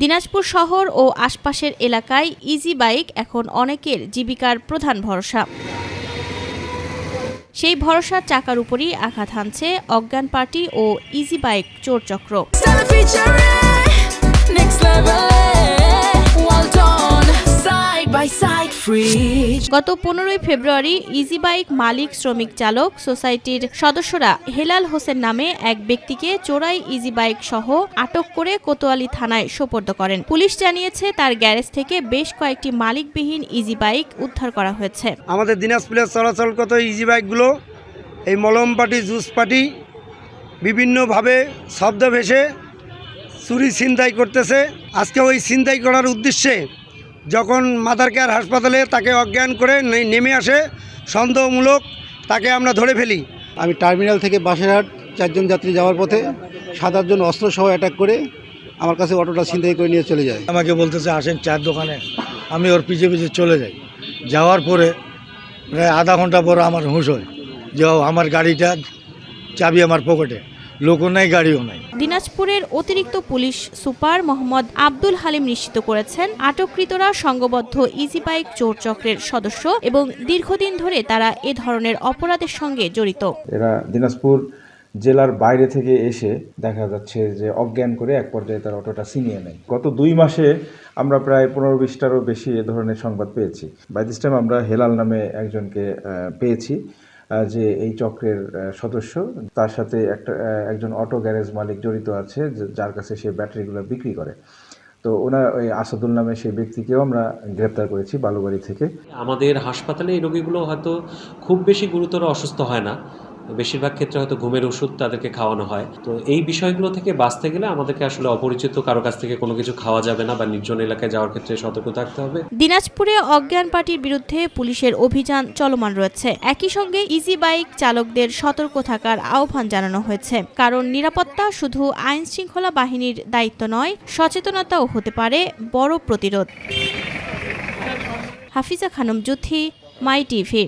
দিনাজপুর শহর ও আশপাশের এলাকায় ইজি বাইক এখন অনেকের জীবিকার প্রধান ভরসা। সেই ভরসার চাকার উপরই আঘাত হানছে অজ্ঞান পার্টি ও ইজি বাইক চোরচক্র। গত 15 ফেব্রুয়ারি ইজি বাইক মালিক শ্রমিক চালক সোসাইটির সদস্যরা হেলাল হোসেন নামে এক ব্যক্তিকে চোরাই ইজি বাইক সহ আটক করে কোতোয়ালি থানায় সোপর্দ করেন। পুলিশ জানিয়েছে তার গ্যারেজ থেকে বেশ কয়েকটি মালিকবিহীন ইজি বাইক উদ্ধার করা হয়েছে। আমাদের দিনাজপুরের চলাচলগত ইজি বাইকগুলো এই মলম পার্টি জুস পার্টি বিভিন্নভাবে শব্দ ভেসে চুরি ছিনতাই করতেছে। আজকে ওই ছিনতাই করার উদ্দেশ্যে যখন মাদার কেয়ার হাসপাতালে তাকে অজ্ঞান করে নেমে আসে সন্দেহমূলক, তাকে আমরা ধরে ফেলি। আমি টার্মিনাল থেকে বাসেরহাট 4 জন যাত্রী যাওয়ার পথে 7-8 জন অস্ত্রসহ অ্যাটাক করে আমার কাছে অটোটা ছিনতাই করে নিয়ে চলে যায়। আমাকে বলতেছে আসেন চার দোকানে, আমি ওর পিছিয়ে পিছিয়ে চলে যাই। যাওয়ার পরে প্রায় আধা ঘন্টা পর আমার হুঁশ হয় যে আমার গাড়িটা চাবি আমার পকেটে, লোকও নাই গাড়িও নাই। দিনাজপুরের অতিরিক্ত পুলিশ সুপার মোহাম্মদ আব্দুল হালিম নিশ্চিত করেছেন আটককৃতরা সংঘবদ্ধ ইজি বাইক চোর চক্রের সদস্য এবং দীর্ঘদিন ধরে তারা এ ধরনের অপরাধের সঙ্গে জড়িত। এরা দিনাজপুর জেলার বাইরে থেকে এসে দেখা যাচ্ছে যে অজ্ঞান করে এক পর্যায়ে তার অটোটা ছিনিয়ে নেয়। গত 2 মাসে আমরা প্রায় 15-20টারও বেশি এ ধরনের সংবাদ পেয়েছি। বাই দিস টাইম আমরা হেলাল নামে একজনকে পেয়েছি যে এই চক্রের সদস্য, তার সাথে একজন অটো গ্যারেজ মালিক জড়িত আছে যার কাছে সে ব্যাটারিগুলো বিক্রি করে। তো ওনার ওই আসাদুল নামে সেই ব্যক্তিকেও আমরা গ্রেপ্তার করেছি বালুবাড়ি থেকে। আমাদের হাসপাতালে এই রোগীগুলো হয়তো খুব বেশি গুরুতর অসুস্থ হয় না, বেশিরভাগ ক্ষেত্রে হয়তো ঘুমের ওষুধ তাদেরকে খাওয়ানো হয়। তো এই বিষয়গুলো থেকে বাঁচতে গেলে আমাদেরকে আসলে অপরিচিত কারো কাছ থেকে কোনো কিছু খাওয়া যাবে না বা নির্জন এলাকায় যাওয়ার ক্ষেত্রে সতর্ক থাকতে হবে। দিনাজপুরে অজ্ঞান পার্টির বিরুদ্ধে পুলিশের অভিযান চলমান রয়েছে। একই সঙ্গে ইজি বাইক চালকদের সতর্ক থাকার আহ্বান জানানো হয়েছে, কারণ নিরাপত্তা শুধু আইন শৃঙ্খলা বাহিনীর দায়িত্ব নয়, সচেতনতাও হতে পারে বড় প্রতিরোধ। হাফিজা খানম জুথি, মাই টিভি।